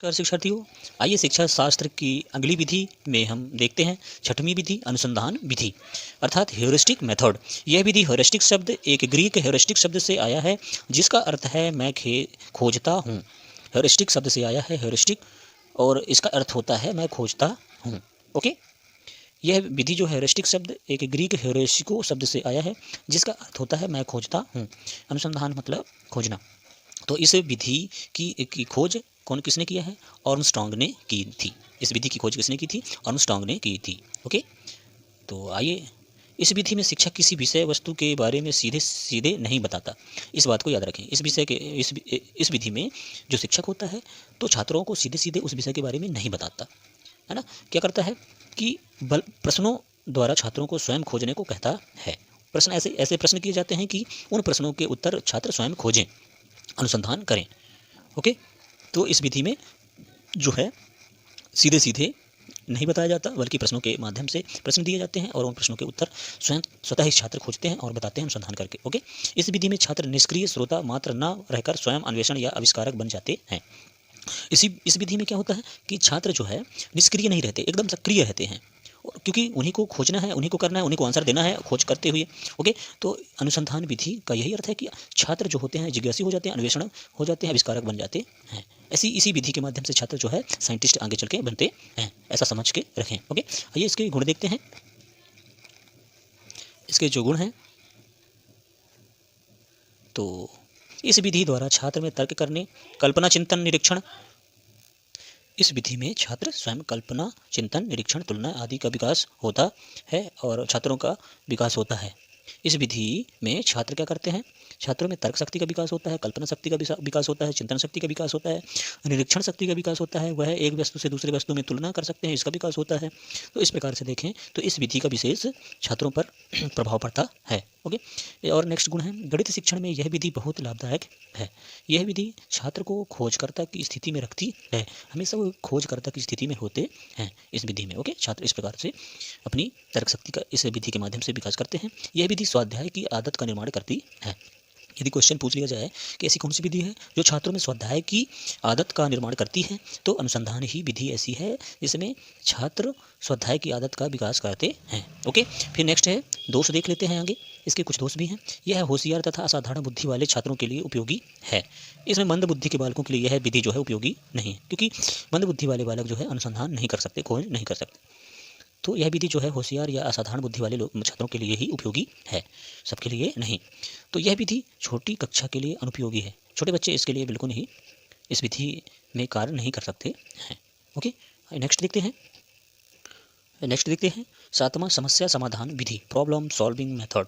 नमस्कार शिक्षार्थियों, आइए शिक्षा शास्त्र की अगली विधि में हम देखते हैं छठवीं विधि अनुसंधान विधि अर्थात हेयोरिस्टिक मेथड। यह विधि हेयोरिस्टिक शब्द एक ग्रीक हेयोरिस्टिक शब्द से आया है जिसका अर्थ है मैं खोजता हूँ। हेयोरिस्टिक शब्द से आया है हेयोरिस्टिक और इसका अर्थ होता है मैं खोजता हूँ। ओके, यह विधि जो हेयोरिस्टिक शब्द एक ग्रीक हेयोरिस्टिको शब्द से आया है जिसका अर्थ होता है मैं खोजता हूँ। अनुसंधान मतलब खोजना। तो इस विधि की खोज किसने किया है? आर्मस्ट्रांग ने की थी। इस विधि की खोज किसने की थी? आर्मस्ट्रांग ने की थी। ओके, तो आइए, इस विधि में शिक्षक किसी विषय वस्तु के बारे में सीधे सीधे नहीं बताता। इस बात को याद रखें। इस विधि में जो शिक्षक होता है तो छात्रों को सीधे सीधे उस विषय के बारे में नहीं बताता है ना। क्या करता है कि प्रश्नों द्वारा छात्रों को स्वयं खोजने को कहता है। प्रश्न ऐसे प्रश्न किए जाते हैं कि उन प्रश्नों के उत्तर छात्र स्वयं खोजें, अनुसंधान करें। ओके, तो इस विधि में जो है सीधे सीधे नहीं बताया जाता बल्कि प्रश्नों के माध्यम से प्रश्न दिए जाते हैं और उन प्रश्नों के उत्तर स्वतः ही छात्र खोजते हैं और बताते हैं अनुसंधान करके। ओके, इस विधि में छात्र निष्क्रिय श्रोता मात्र न रहकर स्वयं अन्वेषण या आविष्कारक बन जाते हैं। इस विधि में क्या होता है कि छात्र जो है निष्क्रिय नहीं रहते, एकदम सक्रिय रहते हैं, क्योंकि उन्हीं को खोजना है, उन्हीं को करना है, उन्हीं को आंसर देना है खोज करते हुए। ओके, तो अनुसंधान विधि का यही अर्थ है कि छात्र जो होते हैं जिज्ञासी हो जाते हैं, अन्वेषण हो जाते हैं, आविष्कारक बन जाते हैं। इसी विधि के माध्यम से छात्र जो है साइंटिस्ट आगे चल के बनते हैं, ऐसा समझ के रखें। ओके, आइए इसके गुण देखते हैं। इसके जो गुण हैं, तो इस विधि द्वारा छात्र में तर्क करने, कल्पना, चिंतन, निरीक्षण, इस विधि में छात्र स्वयं कल्पना, चिंतन, निरीक्षण, तुलना आदि का विकास होता है और छात्रों का विकास होता है। इस विधि में छात्र क्या करते हैं? छात्रों में तर्क शक्ति का विकास होता है, कल्पना शक्ति का विकास होता है, चिंतन शक्ति का विकास होता है, निरीक्षण शक्ति का विकास होता है, वह एक वस्तु से दूसरे वस्तु में तुलना कर सकते हैं, इसका विकास होता है। तो इस प्रकार से देखें तो इस विधि का विशेष छात्रों पर प्रभाव पड़ता है। ओके, और नेक्स्ट गुण है गणित शिक्षण में यह विधि बहुत लाभदायक है। यह विधि छात्र को खोजकर्ता की स्थिति में रखती है, हमेशा वो खोजकर्ता की स्थिति में होते हैं इस विधि में। ओके, छात्र इस प्रकार से अपनी तर्क शक्ति का इस विधि के माध्यम से विकास करते हैं। यह विधि स्वाध्याय की आदत का निर्माण करती है। यदि क्वेश्चन पूछ लिया जाए कि ऐसी कौन सी विधि है जो छात्रों में स्वाध्याय की आदत का निर्माण करती है, तो अनुसंधान ही विधि ऐसी है जिसमें छात्र स्वाध्याय की आदत का विकास करते हैं। ओके, फिर नेक्स्ट है दोष देख लेते हैं आगे। इसके कुछ दोष भी हैं। यह होशियार तथा असाधारण बुद्धि वाले छात्रों के लिए उपयोगी है। इसमें मंद बुद्धि के बालकों के लिए यह विधि जो है उपयोगी नहीं है, क्योंकि मंद बुद्धि वाले बालक जो है अनुसंधान नहीं कर सकते, खोज नहीं कर सकते। तो यह विधि जो है होशियार या असाधारण बुद्धि वाले छात्रों के लिए ही उपयोगी है, सबके लिए नहीं। तो यह विधि छोटी कक्षा के लिए अनुपयोगी है। छोटे बच्चे इसके लिए बिल्कुल नहीं इस विधि में कार्य नहीं कर सकते हैं। ओके, नेक्स्ट देखते हैं सातवां समस्या समाधान विधि, प्रॉब्लम सॉल्विंग मेथड।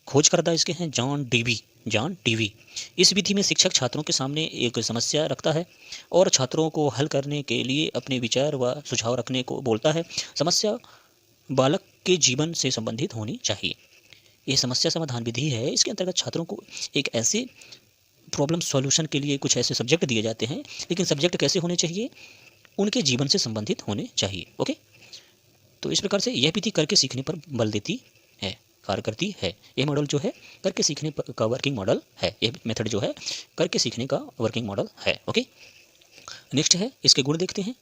खोजकर्ता इसके हैं जॉन डीवी। इस विधि में शिक्षक छात्रों के सामने एक समस्या रखता है और छात्रों को हल करने के लिए अपने विचार व सुझाव रखने को बोलता है। समस्या बालक के जीवन से संबंधित होनी चाहिए। यह समस्या समाधान विधि है। इसके अंतर्गत छात्रों को एक ऐसे प्रॉब्लम सॉल्यूशन के लिए कुछ ऐसे सब्जेक्ट दिए जाते हैं, लेकिन सब्जेक्ट कैसे होने चाहिए? उनके जीवन से संबंधित होने चाहिए। ओके, तो इस प्रकार से यह विधि करके सीखने पर बल देती है, कार्य करती है। यह मॉडल जो है करके सीखने का वर्किंग मॉडल है। यह मेथड जो है करके सीखने का वर्किंग मॉडल है। ओके, नेक्स्ट है इसके गुण देखते हैं।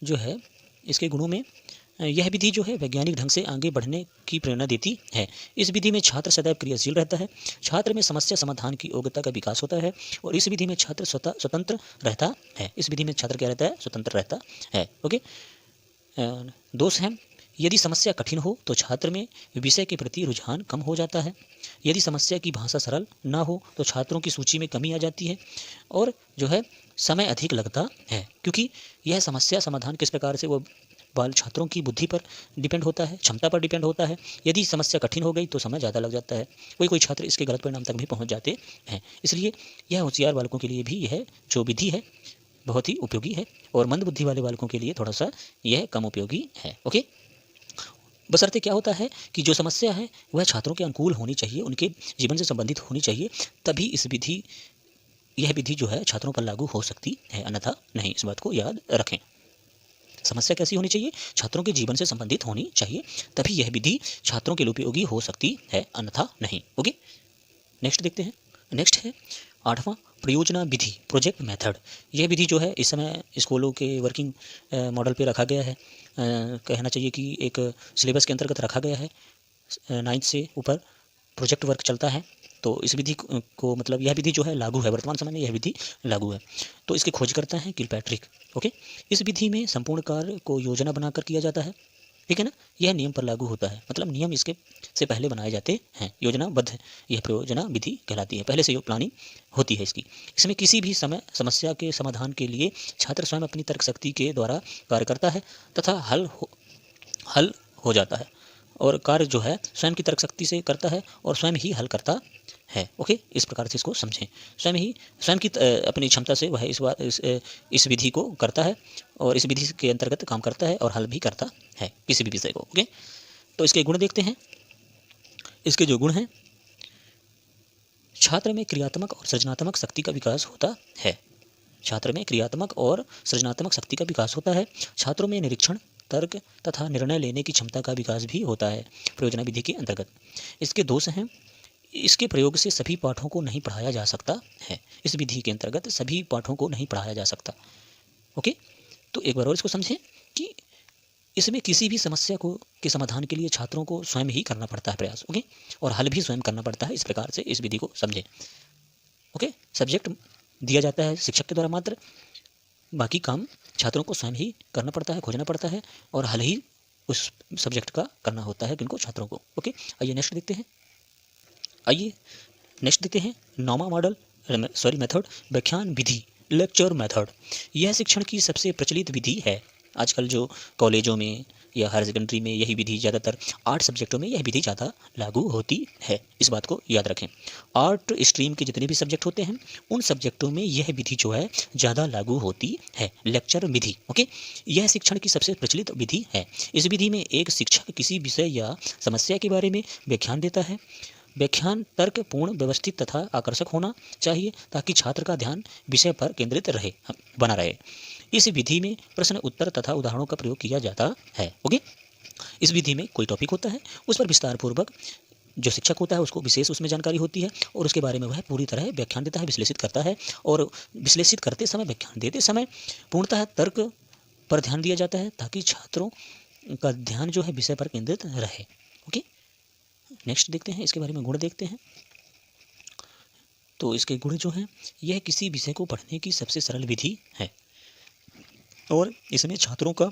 जो है इसके गुणों में यह विधि जो है वैज्ञानिक ढंग से आगे बढ़ने की प्रेरणा देती है। इस विधि में छात्र सदैव क्रियाशील रहता है। छात्र में समस्या समाधान की योग्यता का विकास होता है और इस विधि में छात्र स्वतंत्र रहता है। इस विधि में छात्र क्या रहता है? स्वतंत्र रहता है। ओके, दोष है यदि समस्या कठिन हो तो छात्र में विषय के प्रति रुझान कम हो जाता है। यदि समस्या की भाषा सरल ना हो तो छात्रों की सूची में कमी आ जाती है और जो है समय अधिक लगता है, क्योंकि यह समस्या समाधान किस प्रकार से वो बाल छात्रों की बुद्धि पर डिपेंड होता है, क्षमता पर डिपेंड होता है। यदि समस्या कठिन हो गई तो समय ज़्यादा लग जाता है। कोई छात्र इसके गलत परिणाम तक भी पहुंच जाते हैं। इसलिए यह होशियार बालकों के लिए भी यह जो विधि है बहुत ही उपयोगी है और मंद बुद्धि वाले बालकों के लिए थोड़ा सा यह कम उपयोगी है। ओके, बशर्ते क्या होता है कि जो समस्या है वह छात्रों के अनुकूल होनी चाहिए, उनके जीवन से संबंधित होनी चाहिए, तभी यह विधि जो है छात्रों पर लागू हो सकती है, अन्यथा नहीं। इस बात को याद रखें। समस्या कैसी होनी चाहिए? छात्रों के जीवन से संबंधित होनी चाहिए, तभी यह विधि छात्रों के लिए उपयोगी हो सकती है, अन्यथा नहीं। ओके, नेक्स्ट देखते हैं। नेक्स्ट है 8वां परियोजना विधि, प्रोजेक्ट मेथड। यह विधि जो है इस समय स्कूलों के वर्किंग मॉडल पे रखा गया है, कहना चाहिए कि एक सिलेबस के अंतर्गत रखा गया है। 9th से ऊपर प्रोजेक्ट वर्क चलता है, तो इस विधि को मतलब यह विधि जो है लागू है, वर्तमान समय में यह विधि लागू है। तो इसके खोजकर्ता हैं किलपैट्रिक। ओके, इस विधि में संपूर्ण कार्य को योजना बनाकर किया जाता है, ठीक है ना। यह नियम पर लागू होता है, मतलब नियम इसके से पहले बनाए जाते हैं, योजनाबद्ध यह परियोजना विधि कहलाती है, पहले से प्लानिंग होती है इसकी। इसमें किसी भी समय समस्या के समाधान के लिए छात्र स्वयं अपनी तर्क शक्ति के द्वारा कार्य करता है तथा हल हो जाता है, और कार्य जो है स्वयं की तर्क शक्ति से करता है और स्वयं ही हल करता है। ओके, इस प्रकार से इसको समझें। स्वयं की अपनी क्षमता से वह इस विधि को करता है और इस विधि के अंतर्गत काम करता है और हल भी करता है किसी भी विषय को। ओके, तो इसके गुण देखते हैं। इसके जो गुण हैं, छात्र में क्रियात्मक और सृजनात्मक शक्ति का विकास होता है। छात्र में क्रियात्मक और सृजनात्मक शक्ति का विकास होता है। छात्रों में निरीक्षण, तर्क तथा निर्णय लेने की क्षमता का विकास भी होता है परियोजना विधि के अंतर्गत। इसके दोष हैं, इसके प्रयोग से सभी पाठों को नहीं पढ़ाया जा सकता है। इस विधि के अंतर्गत सभी पाठों को नहीं पढ़ाया जा सकता। ओके, तो एक बार और इसको समझें कि इसमें किसी भी समस्या को के समाधान के लिए छात्रों को स्वयं ही करना पड़ता है प्रयास। ओके, और हल भी स्वयं करना पड़ता है। इस प्रकार से इस विधि को समझें। ओके, सब्जेक्ट दिया जाता है शिक्षक के द्वारा मात्र, बाकी काम छात्रों को स्वयं ही करना पड़ता है, खोजना पड़ता है, और हल ही उस सब्जेक्ट का करना होता है किनको, छात्रों को। ओके, आइए नेक्स्ट देखते हैं। नॉमा मॉडल मेथड, व्याख्यान विधि, लेक्चर मेथड। यह शिक्षण की सबसे प्रचलित विधि है। आजकल जो कॉलेजों में या हायर सेकेंडरी में यही विधि ज़्यादातर 8 सब्जेक्टों में यह विधि ज़्यादा लागू होती है। इस बात को याद रखें। 8 स्ट्रीम के जितने भी सब्जेक्ट होते हैं उन सब्जेक्टों में यह विधि जो है ज़्यादा लागू होती है, लेक्चर विधि। ओके, यह शिक्षण की सबसे प्रचलित विधि है। इस विधि में एक शिक्षक किसी विषय या समस्या के बारे में व्याख्यान देता है। व्याख्यान तर्कपूर्ण, व्यवस्थित तथा आकर्षक होना चाहिए ताकि छात्र का ध्यान विषय पर केंद्रित बना रहे। इस विधि में प्रश्न उत्तर तथा उदाहरणों का प्रयोग किया जाता है। ओके, इस विधि में कोई टॉपिक होता है, उस पर विस्तार पूर्वक जो शिक्षक होता है उसको विशेष उसमें जानकारी होती है और उसके बारे में वह पूरी तरह व्याख्यान देता है, विश्लेषित करता है, और विश्लेषित करते समय, व्याख्यान देते समय पूर्णतः तर्क पर ध्यान दिया जाता है ताकि छात्रों का ध्यान जो है विषय पर केंद्रित रहे। ओके, नेक्स्ट देखते हैं, इसके बारे में गुण देखते हैं। तो इसके गुण जो हैं, यह किसी विषय को पढ़ने की सबसे सरल विधि है और इसमें छात्रों का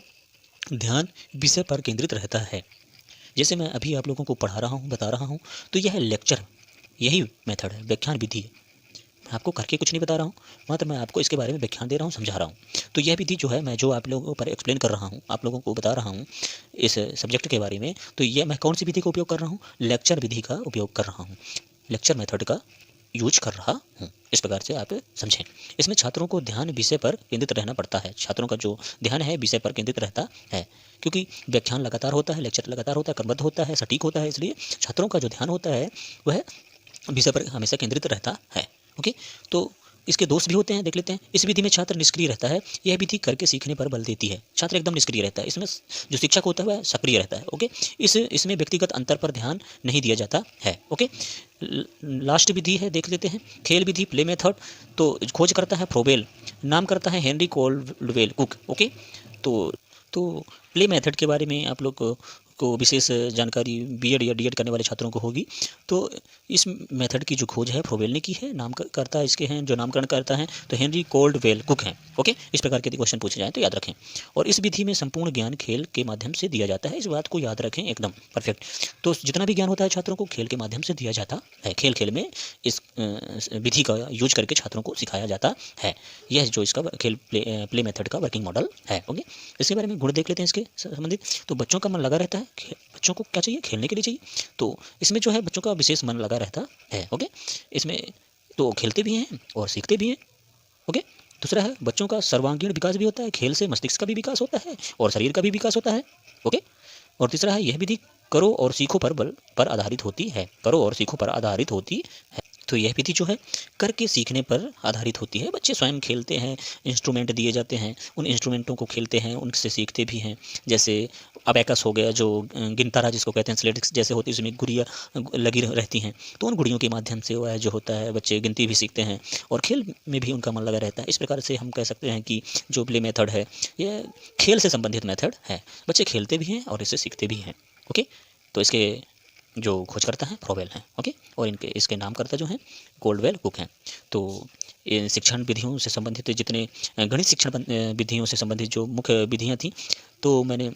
ध्यान विषय पर केंद्रित रहता है। जैसे मैं अभी आप लोगों को पढ़ा रहा हूँ, बता रहा हूँ, तो यह लेक्चर, यही मेथड है, व्याख्यान विधि है। मैं आपको करके कुछ नहीं बता रहा हूँ, मात्र मैं आपको इसके बारे में व्याख्यान दे रहा हूँ, समझा रहा हूँ। तो यह विधि जो है, मैं जो आप लोगों पर एक्सप्लेन कर रहा हूँ, आप लोगों को बता रहा हूँ इस सब्जेक्ट के बारे में, तो यह मैं कौन सी विधि का उपयोग कर रहा हूँ? लेक्चर विधि का उपयोग कर रहा हूँ, लेक्चर मेथड का यूज कर रहा हूँ। इस प्रकार से आप समझें। इसमें छात्रों को ध्यान विषय पर केंद्रित रहना पड़ता है। छात्रों का जो ध्यान है विषय पर केंद्रित रहता है, क्योंकि व्याख्यान लगातार होता है, लेक्चर लगातार होता है, क्रमबद्ध होता है, सटीक होता है, इसलिए छात्रों का जो ध्यान होता है वह विषय पर हमेशा केंद्रित रहता है। ओके, तो इसके दोष भी होते हैं, देख लेते हैं। इस विधि में छात्र निष्क्रिय रहता है। यह विधि करके सीखने पर बल देती है। छात्र एकदम निष्क्रिय रहता है। इसमें जो शिक्षक होता है वह सक्रिय रहता है। ओके, इसमें व्यक्तिगत अंतर पर ध्यान नहीं दिया जाता है। ओके, लास्ट विधि है, देख लेते हैं, खेल विधि, प्ले मेथड। तो खोज करता है फ्रोबेल, नाम करता है हेनरी कोल्डवेल कुक। ओके, तो प्ले मेथड के बारे में आप लोग को विशेष जानकारी बीएड या डीएड करने वाले छात्रों को होगी। तो इस मेथड की जो खोज है फ्रोबेल ने की है। नामकर्ता इसके हैं, जो नामकरण करता है तो हेनरी कोल्डवेल कुक हैं। ओके, इस प्रकार के क्वेश्चन पूछे जाएँ तो याद रखें। और इस विधि में संपूर्ण ज्ञान खेल के माध्यम से दिया जाता है। इस बात को याद रखें, एकदम परफेक्ट। तो जितना भी ज्ञान होता है छात्रों को खेल के माध्यम से दिया जाता है। खेल में इस विधि का यूज करके छात्रों को सिखाया जाता है। यह जो इसका खेल प्ले मेथड का वर्किंग मॉडल है। ओके, इसके बारे में गुण देख लेते हैं इसके संबंधित। तो बच्चों का मन लगा रहता है, बच्चों को क्या चाहिए? खेलने के लिए चाहिए। तो इसमें जो है बच्चों का विशेष मन लगा रहता है। ओके, इसमें तो खेलते भी हैं और सीखते भी हैं। ओके, दूसरा है बच्चों का सर्वांगीण विकास भी होता है। खेल से मस्तिष्क का भी विकास होता है और शरीर का भी विकास होता है। ओके, और तीसरा है यह विधि करो और सीखो पर आधारित होती है। करो और सीखो पर आधारित होती है। तो यह विधि जो है करके सीखने पर आधारित होती है। बच्चे स्वयं खेलते हैं, इंस्ट्रूमेंट दिए जाते हैं, उन इंस्ट्रूमेंटों को खेलते हैं, उनसे सीखते भी हैं। जैसे अबेकस हो गया, जो गिनतारा जिसको कहते हैं, स्लेट्स जैसे होती है, उसमें गुड़िया लगी रहती हैं, तो उन गुड़ियों के माध्यम से वह जो होता है बच्चे गिनती भी सीखते हैं और खेल में भी उनका मन लगा रहता है। इस प्रकार से हम कह सकते हैं कि जो प्ले मेथड है ये खेल से संबंधित मेथड है। बच्चे खेलते भी हैं और इससे सीखते भी हैं। ओके, तो इसके जो खोजकर्ता हैं फ्रोबेल हैं। ओके, और इसके नामकर्ता जो हैं कोल्डवेल कुक हैं। तो ये शिक्षण विधियों से संबंधित जितने गणित शिक्षण विधियों से संबंधित जो मुख्य विधियाँ थीं, तो मैंने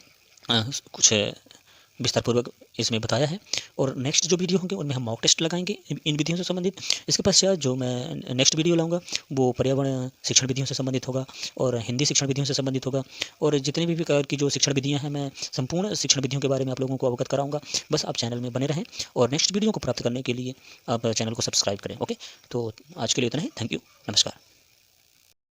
कुछ विस्तारपूर्वक इसमें बताया है। और नेक्स्ट जो वीडियो होंगे उनमें हम मॉक टेस्ट लगाएंगे इन विधियों से संबंधित। इसके पश्चात जो मैं नेक्स्ट वीडियो लाऊंगा वो पर्यावरण शिक्षण विधियों से संबंधित होगा और हिंदी शिक्षण विधियों से संबंधित होगा। और जितने भी प्रकार की जो शिक्षण विधियां हैं, मैं संपूर्ण शिक्षण विधियों के बारे में आप लोगों को अवगत कराऊंगा। बस आप चैनल में बने रहें और नेक्स्ट वीडियो को प्राप्त करने के लिए आप चैनल को सब्सक्राइब करें। ओके, तो आज के लिए इतना ही। थैंक यू, नमस्कार।